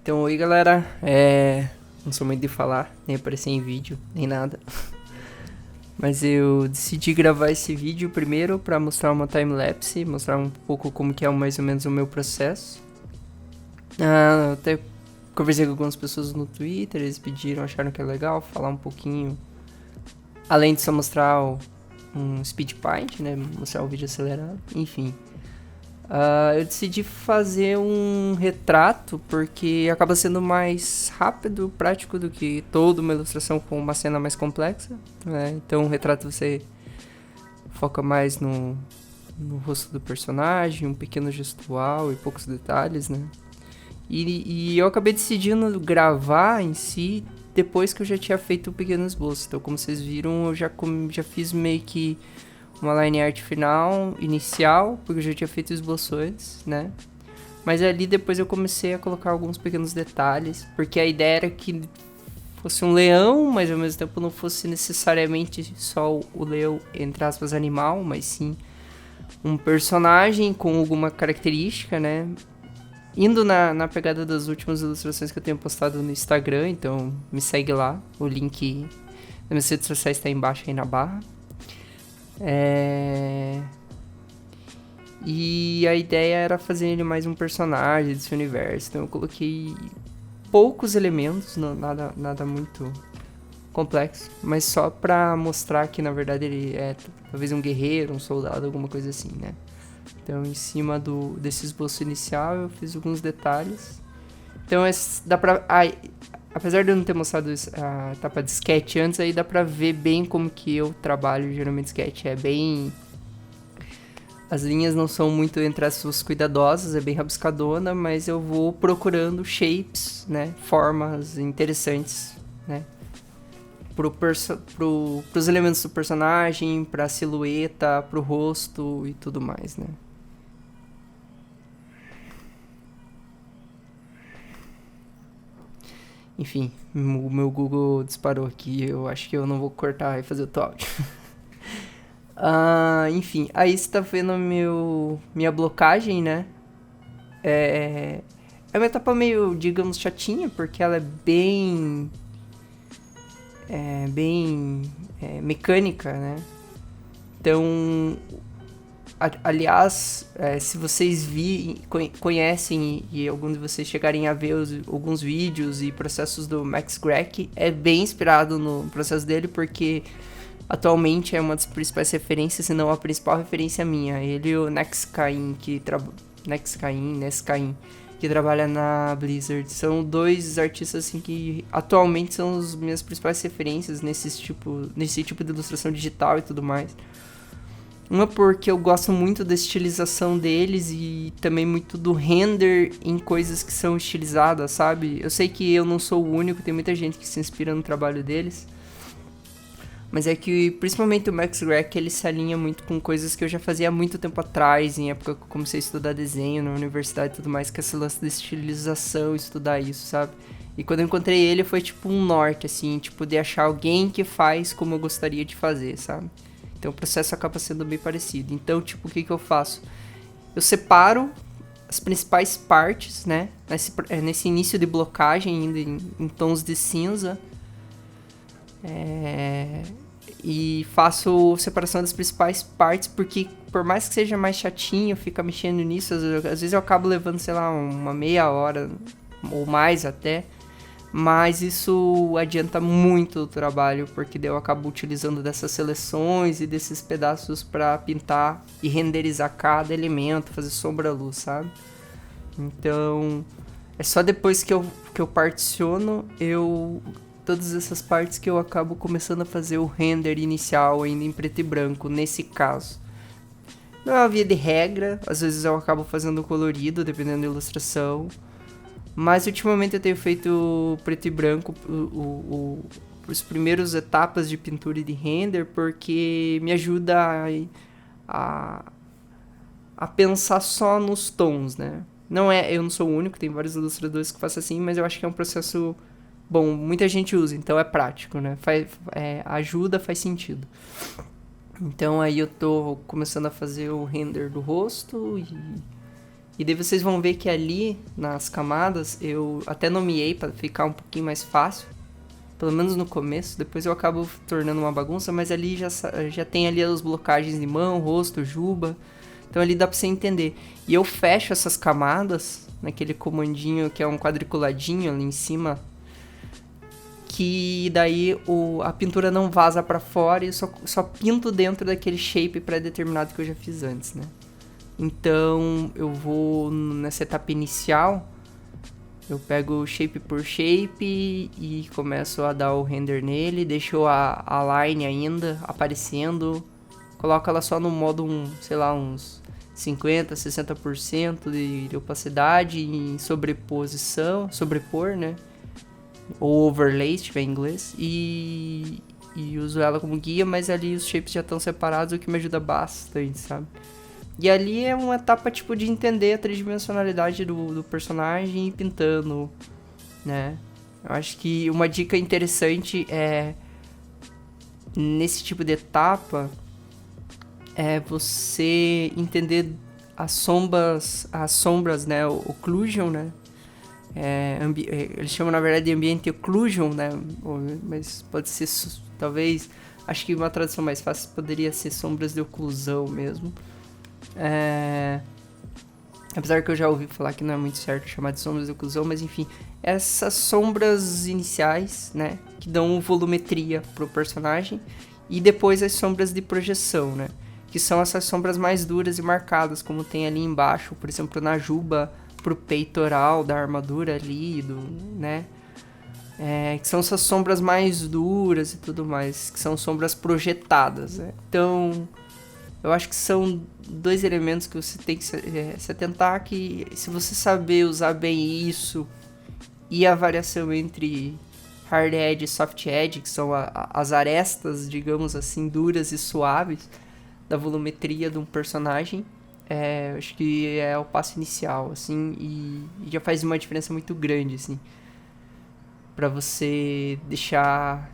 Então, oi galera, não sou muito de falar, nem aparecer em vídeo, nem nada. Mas eu decidi gravar esse vídeo primeiro pra mostrar uma time-lapse, mostrar um pouco como que é mais ou menos o meu processo. Eu até conversei com algumas pessoas no Twitter, eles pediram, acharam que é legal falar um pouquinho. Além de só mostrar um speed paint, né, mostrar o vídeo acelerado, enfim. Eu decidi fazer um retrato porque acaba sendo mais rápido, prático do que toda uma ilustração com uma cena mais complexa, né? Então, o retrato você foca mais no rosto do personagem, um pequeno gestual e poucos detalhes, né? E eu acabei decidindo gravar em si depois que eu já tinha feito o pequeno esboço. Então, como vocês viram, eu já fiz meio que uma line art final, inicial, porque eu já tinha feito esboços, né? Mas ali depois eu comecei a colocar alguns pequenos detalhes, porque a ideia era que fosse um leão, mas ao mesmo tempo não fosse necessariamente só o leão, entre aspas, animal, mas sim um personagem com alguma característica, né? Indo na pegada das últimas ilustrações que eu tenho postado no Instagram, então me segue lá, o link das minhas redes sociais está embaixo aí na barra. E a ideia era fazer ele mais um personagem desse universo. Então eu coloquei poucos elementos, nada muito complexo, mas só pra mostrar que na verdade ele é talvez um guerreiro, um soldado, alguma coisa assim, né? Então em cima desse esboço inicial eu fiz alguns detalhes. Então dá pra... apesar de eu não ter mostrado a etapa de sketch antes, aí dá pra ver bem como que eu trabalho geralmente sketch. É bem... As linhas não são muito, entre as suas, cuidadosas, é bem rabiscadona, mas eu vou procurando shapes, né? Formas interessantes, né? Pros elementos do personagem, pra silhueta, pro rosto e tudo mais, né? Enfim, o meu Google disparou aqui, eu acho que eu não vou cortar e fazer outro áudio. Enfim, aí você tá vendo minha blocagem, né? É uma etapa meio, digamos, chatinha, porque ela é bem mecânica, né? Então, aliás, se vocês conhecem e alguns de vocês chegarem a ver alguns vídeos e processos do Max Grech, é bem inspirado no processo dele, porque atualmente é uma das principais referências, se não a principal referência minha. Ele e o Nexcain, Nescain, que trabalha na Blizzard. São dois artistas assim que atualmente são as minhas principais referências nesse tipo de ilustração digital e tudo mais. Uma porque eu gosto muito da estilização deles e também muito do render em coisas que são estilizadas, sabe? Eu sei que eu não sou o único, tem muita gente que se inspira no trabalho deles. Mas é que, principalmente o Max Grech, ele se alinha muito com coisas que eu já fazia há muito tempo atrás, em época que eu comecei a estudar desenho na universidade e tudo mais, que é esse lance de estilização, estudar isso, sabe? E quando eu encontrei ele, foi tipo um norte, assim, tipo, de achar alguém que faz como eu gostaria de fazer, sabe? Então o processo acaba sendo bem parecido. Então, tipo, o que eu faço? Eu separo as principais partes, né? Nesse início de blocagem, ainda em tons de cinza. E faço separação das principais partes, porque por mais que seja mais chatinho ficar mexendo nisso, às vezes eu acabo levando, sei lá, uma meia hora ou mais até. Mas isso adianta muito o trabalho, porque daí eu acabo utilizando dessas seleções e desses pedaços para pintar e renderizar cada elemento, fazer sombra-luz, sabe? Então, é só depois que eu particiono, todas essas partes que eu acabo começando a fazer o render inicial ainda em preto e branco, nesse caso. Não é uma via de regra, às vezes eu acabo fazendo colorido, dependendo da ilustração. Mas ultimamente eu tenho feito preto e branco os primeiros etapas de pintura e de render, porque me ajuda a, a pensar só nos tons, né? Eu não sou o único, tem vários ilustradores que fazem assim, mas eu acho que é um processo bom, muita gente usa, então é prático, né? Ajuda, faz sentido. Então aí eu tô começando a fazer o render do rosto E daí vocês vão ver que ali, nas camadas, eu até nomeei para ficar um pouquinho mais fácil. Pelo menos no começo, depois eu acabo tornando uma bagunça, mas ali já tem ali as blocagens de mão, rosto, juba. Então ali dá pra você entender. E eu fecho essas camadas naquele comandinho que é um quadriculadinho ali em cima, que daí a pintura não vaza pra fora e eu só pinto dentro daquele shape pré-determinado que eu já fiz antes, né? Então eu vou nessa etapa inicial, eu pego shape por shape e começo a dar o render nele, deixo a line ainda aparecendo, coloco ela só no modo, sei lá, uns 50, 60% de opacidade em sobrepor, né? Ou overlay, se tiver em inglês, e uso ela como guia, mas ali os shapes já estão separados, o que me ajuda bastante, sabe? E ali é uma etapa tipo de entender a tridimensionalidade do personagem e pintando, né? Eu acho que uma dica interessante é nesse tipo de etapa é você entender as sombras, né? O occlusion, né? Eles chamam na verdade de ambiente occlusion, né? Mas pode ser talvez, acho que uma tradução mais fácil poderia ser sombras de oclusão mesmo. Apesar que eu já ouvi falar que não é muito certo chamar de sombras de oclusão, mas enfim, essas sombras iniciais, né, que dão volumetria pro personagem, e depois as sombras de projeção, né, que são essas sombras mais duras e marcadas, como tem ali embaixo, por exemplo, na juba pro peitoral da armadura ali, né, que são essas sombras mais duras e tudo mais, que são sombras projetadas, né. Então eu acho que são dois elementos que você tem que se atentar, que se você saber usar bem isso e a variação entre hard edge e soft edge, que são as arestas, digamos assim, duras e suaves da volumetria de um personagem, acho que é o passo inicial, assim, e já faz uma diferença muito grande, assim, pra você deixar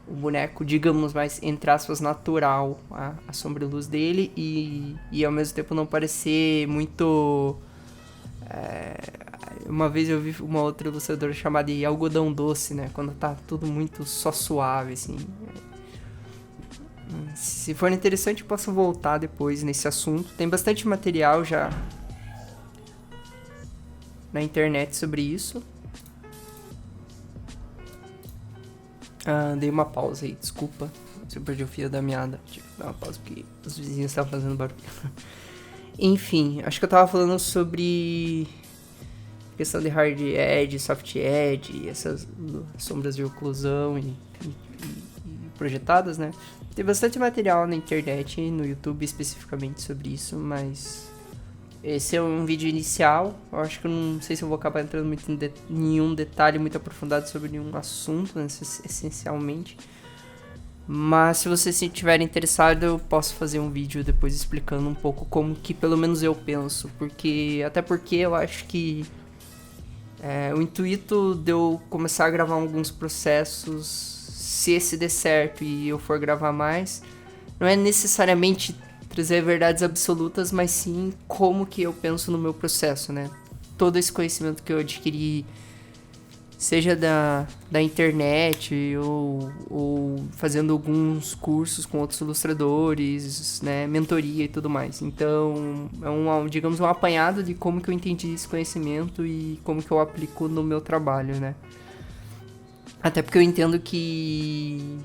o boneco, digamos, mais, entre aspas, natural, a sombra e luz dele, e ao mesmo tempo não parecer muito... uma vez eu vi uma outra ilustradora chamada de algodão doce, né? Quando tá tudo muito só suave, assim. Se for interessante, eu posso voltar depois nesse assunto. Tem bastante material já na internet sobre isso. Dei uma pausa aí, desculpa se eu perdi o fio da meada. Tive que dar uma pausa porque os vizinhos estavam fazendo barulho. Enfim, acho que eu tava falando sobre questão de hard edge, soft edge, essas sombras de oclusão e projetadas, né? Tem bastante material na internet, no YouTube especificamente sobre isso, mas esse é um vídeo inicial. Eu acho que eu não sei se eu vou acabar entrando muito em nenhum detalhe muito aprofundado sobre nenhum assunto, né, essencialmente. Mas se vocês estiverem interessados, eu posso fazer um vídeo depois explicando um pouco como que pelo menos eu penso. Até porque eu acho que o intuito de eu começar a gravar alguns processos, se esse der certo e eu for gravar mais, não é necessariamente trazer verdades absolutas, mas sim como que eu penso no meu processo, né? Todo esse conhecimento que eu adquiri, seja da internet ou fazendo alguns cursos com outros ilustradores, né? Mentoria e tudo mais. Então, digamos, um apanhado de como que eu entendi esse conhecimento e como que eu aplico no meu trabalho, né? Até porque eu entendo que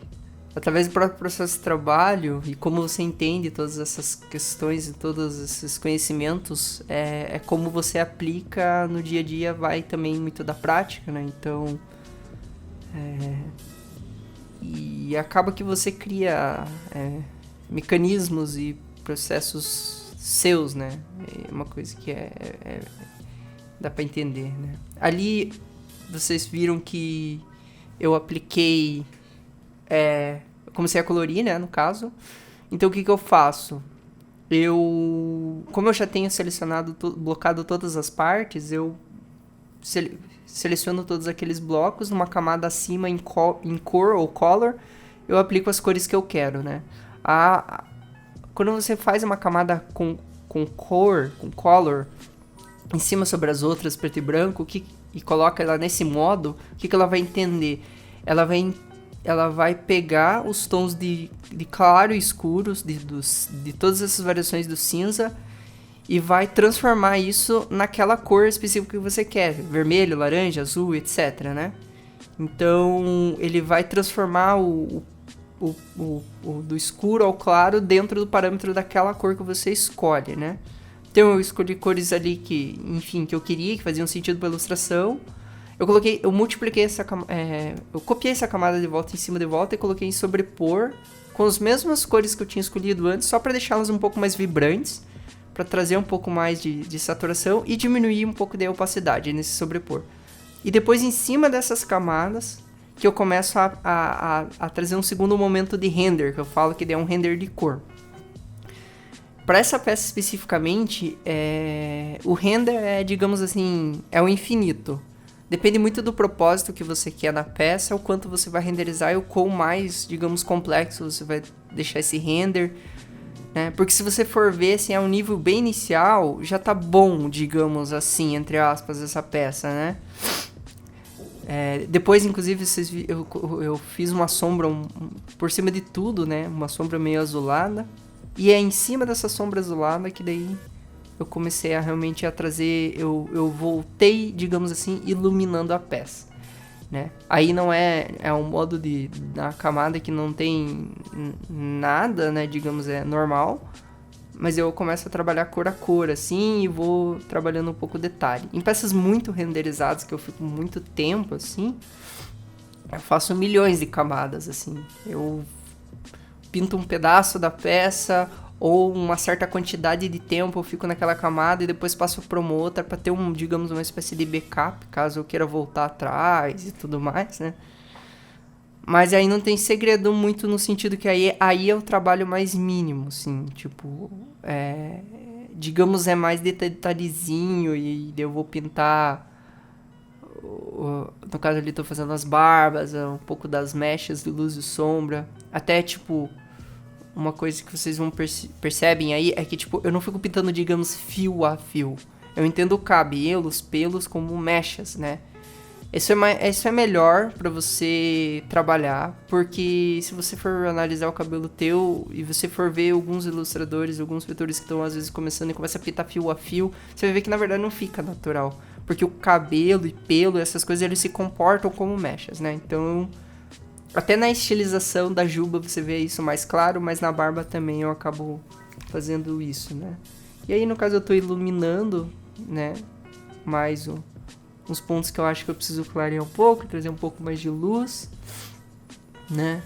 através do próprio processo de trabalho e como você entende todas essas questões e todos esses conhecimentos, é como você aplica no dia a dia, vai também muito da prática, né? Então, e acaba que você cria mecanismos e processos seus, né? É uma coisa que dá pra entender, né? Ali, vocês viram que eu apliquei... eu comecei a colorir, né, no caso. Então o que eu faço? Como eu já tenho blocado todas as partes, eu seleciono todos aqueles blocos, numa camada acima em cor ou color, eu aplico as cores que eu quero, né. Quando você faz uma camada com cor, com color, em cima sobre as outras, preto e branco, e coloca ela nesse modo, o que ela vai entender? Ela vai pegar os tons de claro e escuros de todas essas variações do cinza e vai transformar isso naquela cor específica que você quer, vermelho, laranja, azul, etc, né? Então ele vai transformar o do escuro ao claro dentro do parâmetro daquela cor que você escolhe, né? Então eu escolhi cores ali que, enfim, que eu queria, que faziam sentido pra ilustração. Eu multipliquei eu copiei essa camada de volta em cima de volta e coloquei em sobrepor com as mesmas cores que eu tinha escolhido antes, só para deixá-las um pouco mais vibrantes, para trazer um pouco mais de saturação e diminuir um pouco da opacidade nesse sobrepor. E depois em cima dessas camadas que eu começo a trazer um segundo momento de render, que eu falo que é um render de cor. Para essa peça especificamente, o render digamos assim, é o infinito. Depende muito do propósito que você quer na peça, o quanto você vai renderizar e o quão mais, digamos, complexo você vai deixar esse render, né? Porque se você for ver, assim, a um nível bem inicial, já tá bom, digamos assim, entre aspas, essa peça, né? Depois, inclusive, eu fiz uma sombra por cima de tudo, né? Uma sombra meio azulada. E é em cima dessa sombra azulada que daí eu comecei a realmente a trazer... Eu voltei, digamos assim, iluminando a peça, né? Aí não é um modo da camada que não tem nada, né? Digamos, é normal. Mas eu começo a trabalhar cor a cor, assim, e vou trabalhando um pouco detalhe. Em peças muito renderizadas, que eu fico muito tempo, assim, eu faço milhões de camadas, assim. Eu pinto um pedaço da peça, ou uma certa quantidade de tempo eu fico naquela camada e depois passo para uma outra para ter digamos, uma espécie de backup, caso eu queira voltar atrás e tudo mais, né? Mas aí não tem segredo muito no sentido que aí é o trabalho mais mínimo, assim, tipo, digamos, é mais detalhezinho e eu vou pintar, no caso ali tô fazendo as barbas, um pouco das mechas de luz e sombra, até tipo, uma coisa que vocês vão percebem aí é que tipo, eu não fico pintando, digamos, fio a fio, eu entendo o cabelo, os pelos como mechas, né? Isso é melhor pra você trabalhar, porque se você for analisar o cabelo teu e você for ver alguns ilustradores, alguns pintores que estão às vezes começando e começa a pintar fio a fio, você vai ver que na verdade não fica natural, porque o cabelo e pelo, essas coisas, eles se comportam como mechas, né? Então, até na estilização da juba você vê isso mais claro, mas na barba também eu acabo fazendo isso, né? E aí no caso eu tô iluminando, né, mais uns pontos que eu acho que eu preciso clarear um pouco, trazer um pouco mais de luz, né?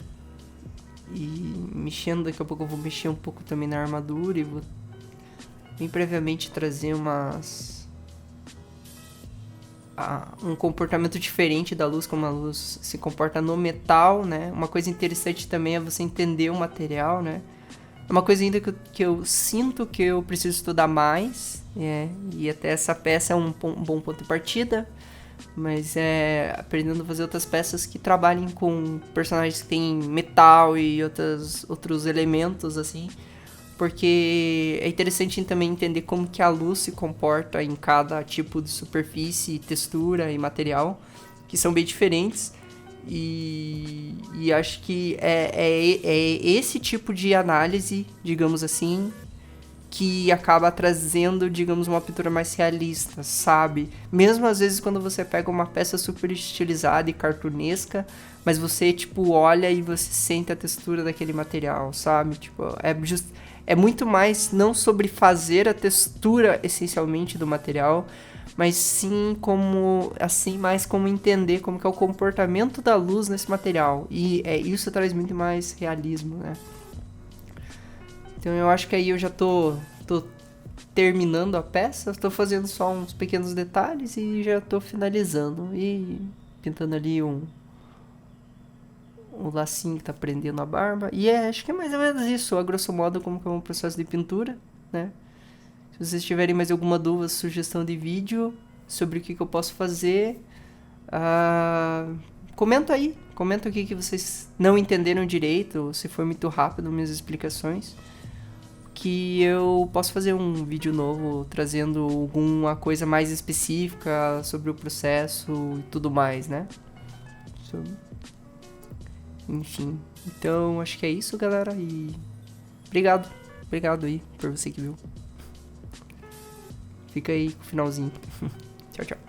E mexendo, daqui a pouco eu vou mexer um pouco também na armadura e vou bem previamente trazer um comportamento diferente da luz, como a luz se comporta no metal, né? Uma coisa interessante também é você entender o material, né? É uma coisa ainda que eu sinto que eu preciso estudar mais, e até essa peça é um bom ponto de partida, mas aprendendo a fazer outras peças que trabalhem com personagens que têm metal e outros elementos, assim, porque é interessante também entender como que a luz se comporta em cada tipo de superfície, textura e material, que são bem diferentes. E acho que é esse tipo de análise, digamos assim, que acaba trazendo, digamos, uma pintura mais realista, sabe? Mesmo às vezes quando você pega uma peça super estilizada e cartunesca, mas você, tipo, olha e você sente a textura daquele material, sabe? Tipo, é muito mais não sobre fazer a textura essencialmente do material, mas sim mais como entender como que é o comportamento da luz nesse material. E isso traz muito mais realismo, né? Então eu acho que aí eu já tô terminando a peça, tô fazendo só uns pequenos detalhes e já tô finalizando. E pintando ali um lacinho que tá prendendo a barba. E acho que é mais ou menos isso, a grosso modo, como que é um processo de pintura, né? Se vocês tiverem mais alguma dúvida, sugestão de vídeo sobre o que eu posso fazer, comenta aí. Comenta o que vocês não entenderam direito, ou se foi muito rápido minhas explicações. que eu posso fazer um vídeo novo trazendo alguma coisa mais específica sobre o processo e tudo mais, né? Enfim, então acho que é isso, galera, e obrigado aí por você que viu. Fica aí com o finalzinho. Tchau, tchau.